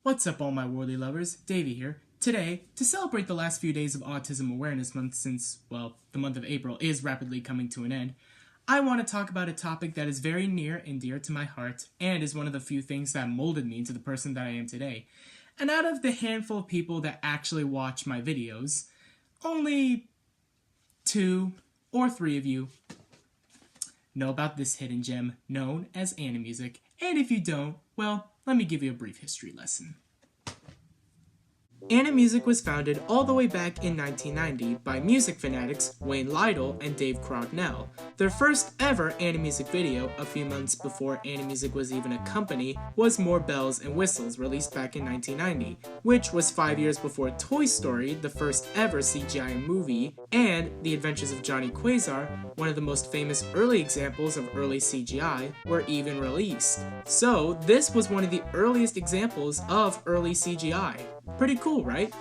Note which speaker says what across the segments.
Speaker 1: What's up all my worldly lovers, Davey here. Today, to celebrate the last few days of Autism Awareness Month since, well, the month of April is rapidly coming to an end, I want to talk about a topic that is very near and dear to my heart and is one of the few things that molded me into the person that I am today. And out of the handful of people that actually watch my videos, only 2 or 3 of you know about this hidden gem known as Animusic, and if you don't, well, let me give you a brief history lesson. Animusic was founded all the way back in 1990 by music fanatics Wayne Lytle and Dave Crognell. Their first ever Animusic video, a few months before Animusic was even a company, was More Bells and Whistles, released back in 1990, which was 5 years before Toy Story, the first ever CGI movie, and The Adventures of Johnny Quasar, one of the most famous early examples of early CGI, were even released. So this was one of the earliest examples of early CGI. Pretty cool, right?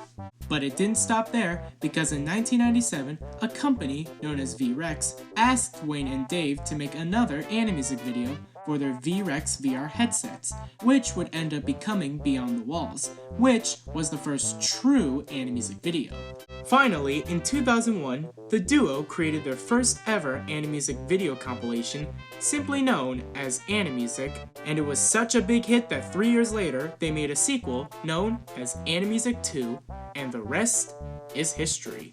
Speaker 1: But it didn't stop there, because in 1997, a company known as V-Rex asked Wayne and Dave to make another Animusic video for their V-Rex VR headsets, which would end up becoming Beyond the Walls, which was the first true Animusic video. Finally, in 2001, the duo created their first ever Animusic video compilation, simply known as Animusic, and it was such a big hit that 3 years later, they made a sequel known as Animusic 2, and the rest is history.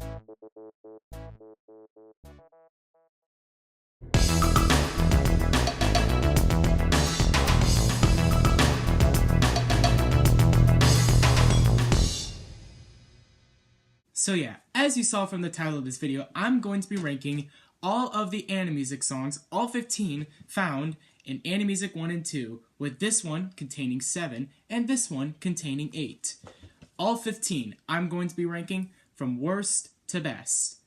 Speaker 1: So yeah, as you saw from the title of this video, I'm going to be ranking all of the Animusic songs, all 15, found in Animusic 1 and 2, with this one containing 7 and this one containing 8. All 15 I'm going to be ranking from worst to best.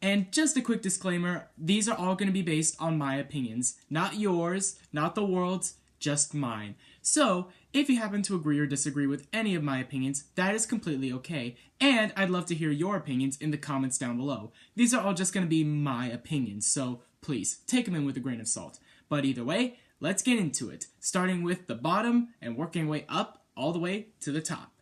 Speaker 1: And just a quick disclaimer, these are all going to be based on my opinions, not yours, not the world's, just mine. So, if you happen to agree or disagree with any of my opinions, that is completely okay, and I'd love to hear your opinions in the comments down below. These are all just going to be my opinions, so please, take them in with a grain of salt. But either way, let's get into it, starting with the bottom and working way up all the way to the top.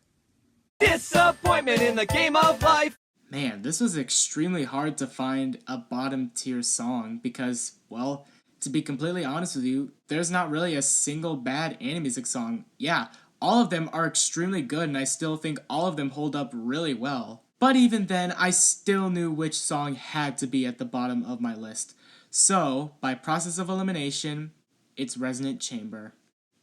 Speaker 2: Disappointment in the game of life!
Speaker 1: Man, this was extremely hard to find a bottom tier song because, well, to be completely honest with you, there's not really a single bad Animusic song. Yeah, all of them are extremely good and I still think all of them hold up really well. But even then, I still knew which song had to be at the bottom of my list. So, by process of elimination, it's Resonant Chamber.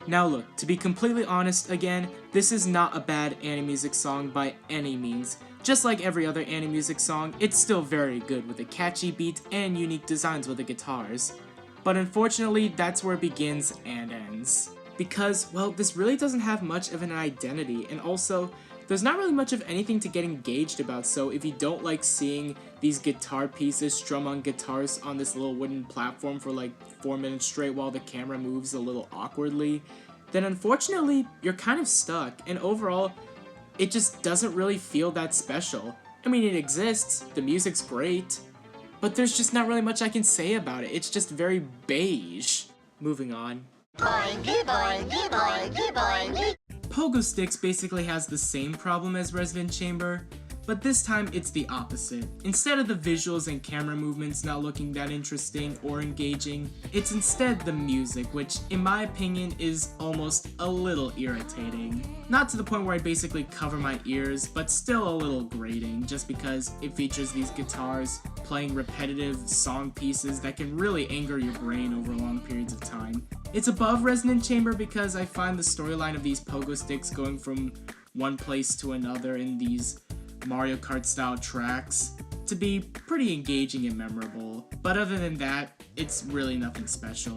Speaker 1: Now look, to be completely honest again, this is not a bad Animusic song by any means. Just like every other Animusic song, it's still very good with a catchy beat and unique designs with the guitars. But unfortunately, that's where it begins and ends. Because, well, this really doesn't have much of an identity, and also, there's not really much of anything to get engaged about, so if you don't like seeing these guitar pieces strum on guitars on this little wooden platform for like 4 minutes straight while the camera moves a little awkwardly, then unfortunately, you're kind of stuck, and overall, it just doesn't really feel that special. I mean, it exists, the music's great, but there's just not really much I can say about it. It's just very beige. Moving on.
Speaker 3: Boingy, boingy, boingy, boingy.
Speaker 1: Pogo Sticks basically has the same problem as Resonant Chamber, but this time it's the opposite. Instead of the visuals and camera movements not looking that interesting or engaging, it's instead the music, which in my opinion is almost a little irritating. Not to the point where I basically cover my ears, but still a little grating, just because it features these guitars playing repetitive song pieces that can really anger your brain over long periods of time. It's above Resonant Chamber because I find the storyline of these Pogo Sticks going from one place to another in these Mario Kart style tracks to be pretty engaging and memorable, but other than that, it's really nothing special.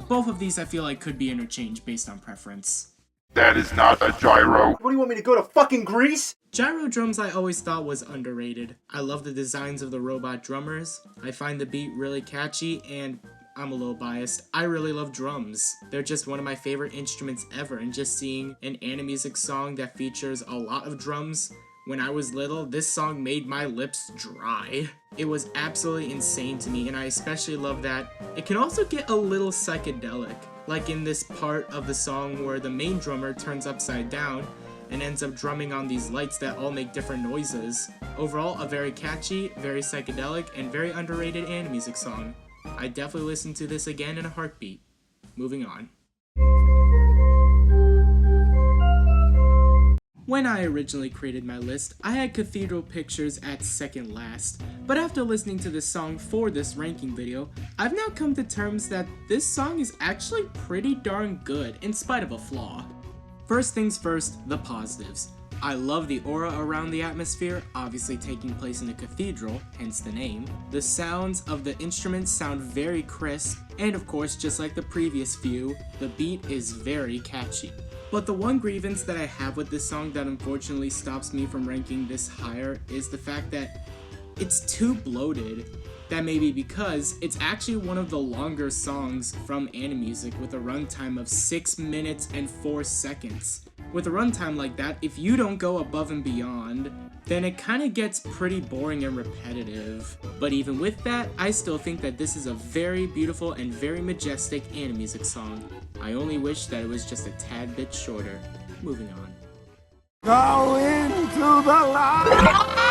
Speaker 1: Both of these I feel like could be interchanged based on preference.
Speaker 4: That is not a gyro.
Speaker 2: What do you want me to go to fucking Greece?
Speaker 1: Gyro drums I always thought was underrated. I love the designs of the robot drummers, I find the beat really catchy, and I'm a little biased, I really love drums. They're just one of my favorite instruments ever, and just seeing an Animusic song that features a lot of drums, when I was little, this song made my lips dry. It was absolutely insane to me, and I especially love that it can also get a little psychedelic. like in this part of the song where the main drummer turns upside down and ends up drumming on these lights that all make different noises. Overall, a very catchy, very psychedelic, and very underrated Animusic song. I'd definitely listen to this again in a heartbeat. Moving on. When I originally created my list, I had Cathedral Pictures at second last, but after listening to this song for this ranking video, I've now come to terms that this song is actually pretty darn good in spite of a flaw. First things first, the positives. I love the aura around the atmosphere, obviously taking place in a cathedral, hence the name. The sounds of the instruments sound very crisp, and of course, just like the previous few, the beat is very catchy. But the one grievance that I have with this song that unfortunately stops me from ranking this higher is the fact that it's too bloated. That may be because it's actually one of the longer songs from Animusic with a runtime of 6 minutes and 4 seconds. With a runtime like that, if you don't go above and beyond, then it kinda gets pretty boring and repetitive. But even with that, I still think that this is a very beautiful and very majestic Animusic song. I only wish that it was just a tad bit shorter. Moving on.
Speaker 4: Go into the light!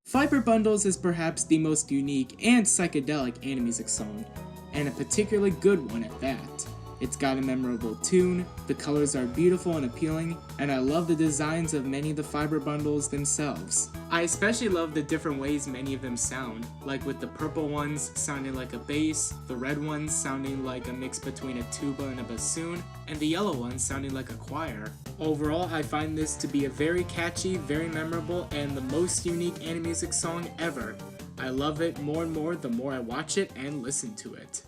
Speaker 1: Fiber Bundles is perhaps the most unique and psychedelic Animusic song, and a particularly good one at that. It's got a memorable tune, the colors are beautiful and appealing, and I love the designs of many of the fiber bundles themselves. I especially love the different ways many of them sound, like with the purple ones sounding like a bass, the red ones sounding like a mix between a tuba and a bassoon, and the yellow ones sounding like a choir. Overall, I find this to be a very catchy, very memorable, and the most unique Animusic song ever. I love it more and more the more I watch it and listen to it.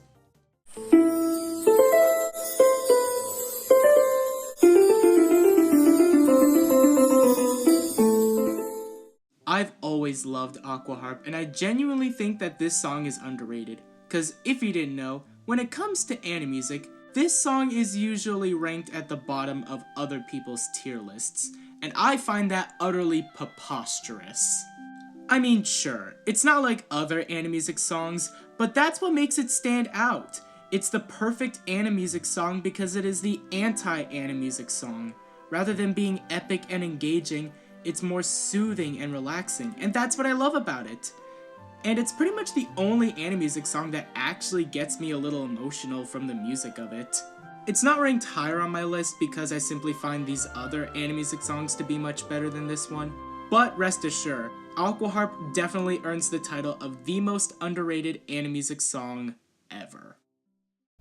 Speaker 1: I've always loved Aqua Harp, and I genuinely think that this song is underrated. Cause if you didn't know, when it comes to Animusic, this song is usually ranked at the bottom of other people's tier lists, and I find that utterly preposterous. I mean, sure, it's not like other Animusic songs, but that's what makes it stand out. It's the perfect Animusic song because it is the anti-Animusic song. Rather than being epic and engaging, it's more soothing and relaxing, and that's what I love about it. And it's pretty much the only Animusic song that actually gets me a little emotional from the music of it. It's not ranked higher on my list because I simply find these other Animusic songs to be much better than this one, but rest assured, Aqua Harp definitely earns the title of the most underrated Animusic song ever.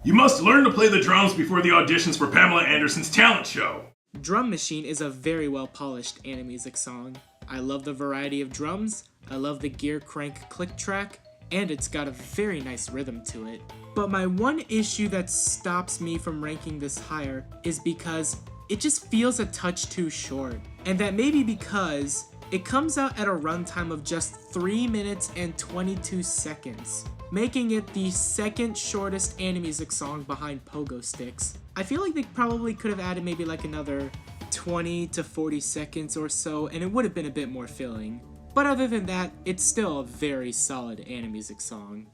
Speaker 5: You must learn to play the drums before the auditions for Pamela Anderson's talent show.
Speaker 1: Drum Machine is a very well polished Animusic song. I love the variety of drums, I love the gear crank click track, and it's got a very nice rhythm to it. But my one issue that stops me from ranking this higher is because it just feels a touch too short. And that may be because it comes out at a runtime of just 3 minutes and 22 seconds, making it the second shortest Animusic song behind Pogo Sticks. I feel like they probably could have added maybe like another 20 to 40 seconds or so, and it would have been a bit more filling. But other than that, it's still a very solid Animusic song.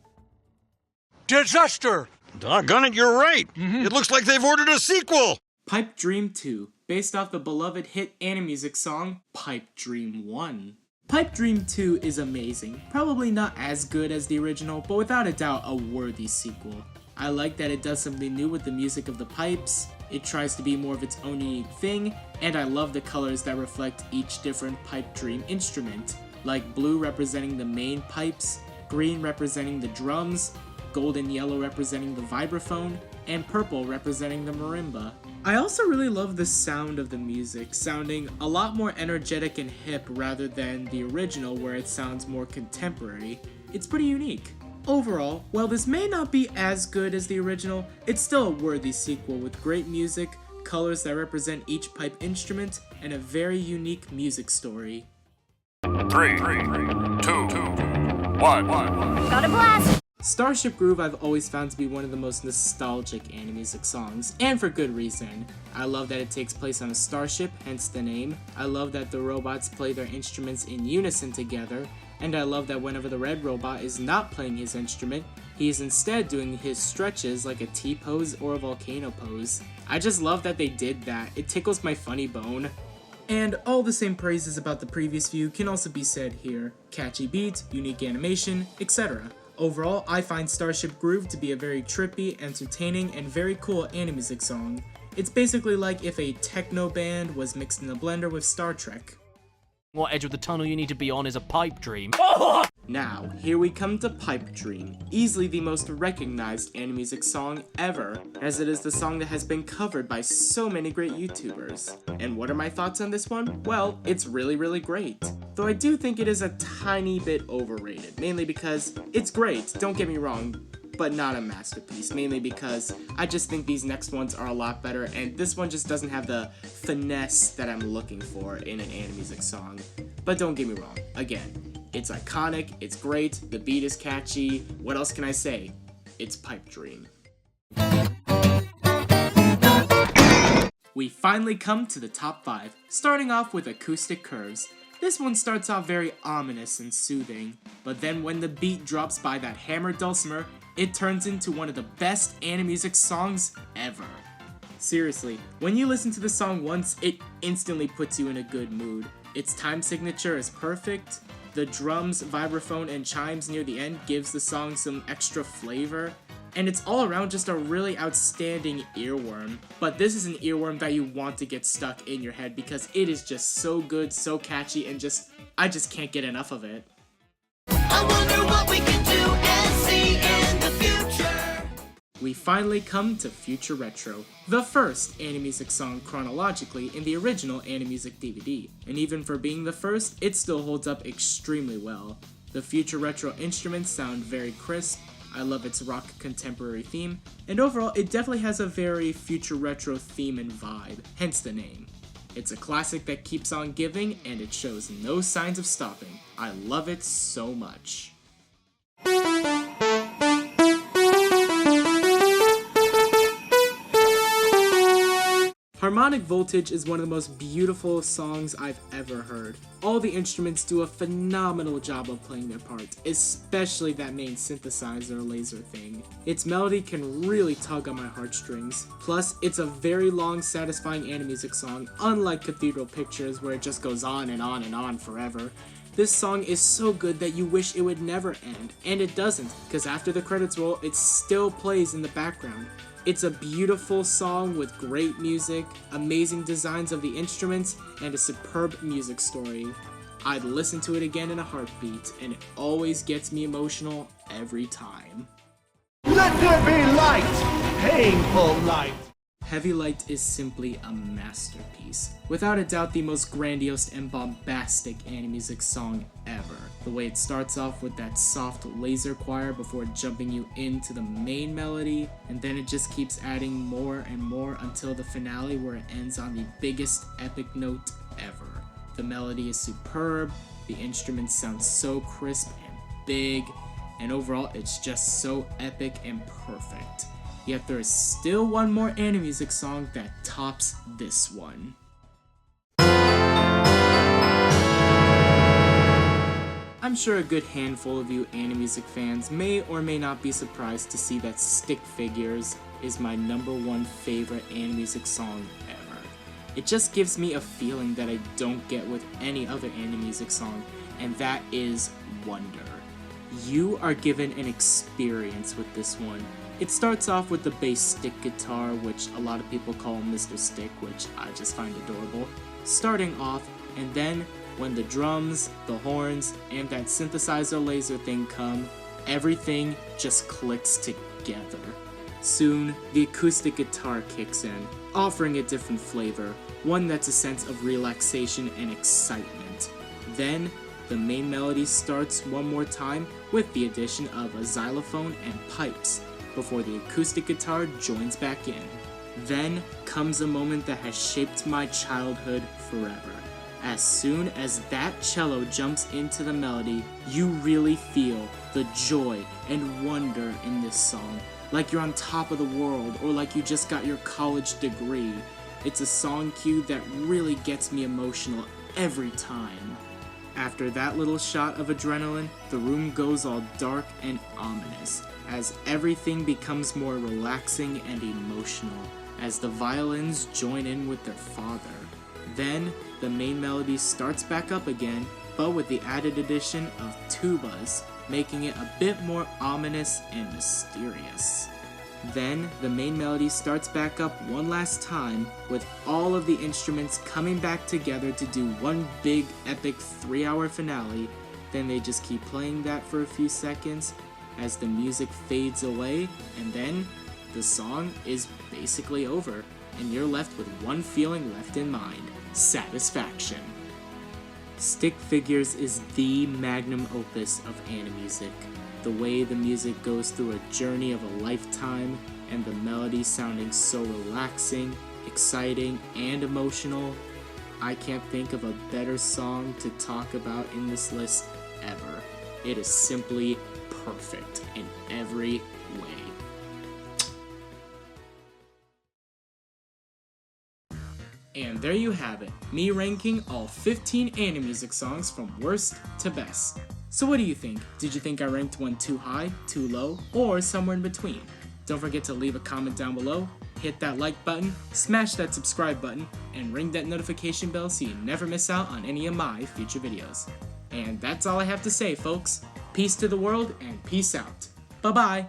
Speaker 2: Disaster!
Speaker 6: Doggone it, you're right. It looks like they've ordered a sequel.
Speaker 1: Pipe Dream 2, based off the beloved hit Animusic song, Pipe Dream 1. Pipe Dream 2 is amazing, probably not as good as the original, but without a doubt a worthy sequel. I like that it does something new with the music of the pipes, it tries to be more of its own unique thing, and I love the colors that reflect each different Pipe Dream instrument, like blue representing the main pipes, green representing the drums, gold and yellow representing the vibraphone, and purple representing the marimba. I also really love the sound of the music, sounding a lot more energetic and hip rather than the original where it sounds more contemporary. It's pretty unique. Overall, while this may not be as good as the original, it's still a worthy sequel with great music, colors that represent each pipe instrument, and a very unique music story.
Speaker 4: 3, 2, 1.
Speaker 3: Got a blast!
Speaker 1: Starship Groove I've always found to be one of the most nostalgic Animusic songs, and for good reason. I love that it takes place on a starship, hence the name. I love that the robots play their instruments in unison together, and I love that whenever the red robot is not playing his instrument, He's instead doing his stretches like a T-pose or a volcano pose. I just love that they did that. It tickles my funny bone. And all the same praises about the previous view can also be said here. Catchy beat, unique animation, etc. Overall, I find Starship Groove to be a very trippy, entertaining, and very cool Animusic song. It's basically like if a techno band was mixed in a blender with Star Trek.
Speaker 7: What edge of the tunnel you need to be on is a pipe dream.
Speaker 1: Now, here we come to Pipe Dream, easily the most recognized Animusic song ever, as it is the song that has been covered by so many great YouTubers. And what are my thoughts on this one? Well, it's really great. Though I do think it is a tiny bit overrated, mainly because it's great, don't get me wrong, but not a masterpiece, mainly because I just think these next ones are a lot better, and this one just doesn't have the finesse that I'm looking for in an Animusic song. But don't get me wrong, again, it's iconic, it's great, the beat is catchy, what else can I say? It's Pipe Dream. We finally come to the top 5, starting off with Acoustic Curves. This one starts off very ominous and soothing, but then when the beat drops by that hammered dulcimer, it turns into one of the best Animusic songs ever. Seriously, when you listen to the song once, it instantly puts you in a good mood. Its time signature is perfect, the drums, vibraphone, and chimes near the end gives the song some extra flavor, and it's all around just a really outstanding earworm. But this is an earworm that you want to get stuck in your head because it is just so good, so catchy, and I just can't get enough of it.
Speaker 3: I wonder what we can do and see in the future.
Speaker 1: We finally come to Future Retro, the first Animusic song chronologically in the original Animusic DVD, and even for being the first, it still holds up extremely well. The Future Retro instruments sound very crisp, I love its rock contemporary theme, and overall it definitely has a very Future Retro theme and vibe, hence the name. It's a classic that keeps on giving, and it shows no signs of stopping. I love it so much. Harmonic Voltage is one of the most beautiful songs I've ever heard. All the instruments do a phenomenal job of playing their part, especially that main synthesizer laser thing. Its melody can really tug on my heartstrings. Plus, it's a very long, satisfying Animusic song, unlike Cathedral Pictures where it just goes on and on and on forever. This song is so good that you wish it would never end, and it doesn't, because after the credits roll, it still plays in the background. It's a beautiful song with great music, amazing designs of the instruments, and a superb music story. I'd listen to it again in a heartbeat, and it always gets me emotional every time.
Speaker 2: Let there be light! Painful light!
Speaker 1: Heavy Light is simply a masterpiece. Without a doubt the most grandiose and bombastic Animusic song ever. The way it starts off with that soft laser choir before jumping you into the main melody, and then it just keeps adding more and more until the finale where it ends on the biggest epic note ever. The melody is superb, the instruments sound so crisp and big, and overall it's just so epic and perfect. Yet there is still one more Animusic song that tops this one. I'm sure a good handful of you Animusic fans may or may not be surprised to see that Stick Figures is my #1 favorite Animusic song ever. It just gives me a feeling that I don't get with any other Animusic song, and that is wonder. You are given an experience with this one. It starts off with the bass stick guitar, which a lot of people call Mr. Stick, which I just find adorable, starting off, and then when the drums, the horns, and that synthesizer laser thing come, everything just clicks together. Soon, the acoustic guitar kicks in, offering a different flavor, one that's a sense of relaxation and excitement. Then, the main melody starts one more time with the addition of a xylophone and pipes, before the acoustic guitar joins back in. Then comes a moment that has shaped my childhood forever. As soon as that cello jumps into the melody, you really feel the joy and wonder in this song, like you're on top of the world or like you just got your college degree. It's a song cue that really gets me emotional every time. After that little shot of adrenaline, the room goes all dark and ominous, as everything becomes more relaxing and emotional, as the violins join in with their father. Then, the main melody starts back up again, but with the added addition of tubas, making it a bit more ominous and mysterious. Then, the main melody starts back up one last time, with all of the instruments coming back together to do one big epic 3-hour finale. Then they just keep playing that for a few seconds as the music fades away, and then the song is basically over, and you're left with one feeling left in mind: satisfaction. Stick Figures is the magnum opus of Animusic. The way the music goes through a journey of a lifetime, and the melody sounding so relaxing, exciting, and emotional. I can't think of a better song to talk about in this list ever. It is simply perfect in every way. And there you have it, me ranking all 15 Animusic songs from worst to best. So what do you think? Did you think I ranked one too high, too low, or somewhere in between? Don't forget to leave a comment down below, hit that like button, smash that subscribe button, and ring that notification bell so you never miss out on any of my future videos. And that's all I have to say, folks. Peace to the world and peace out. Bye-bye.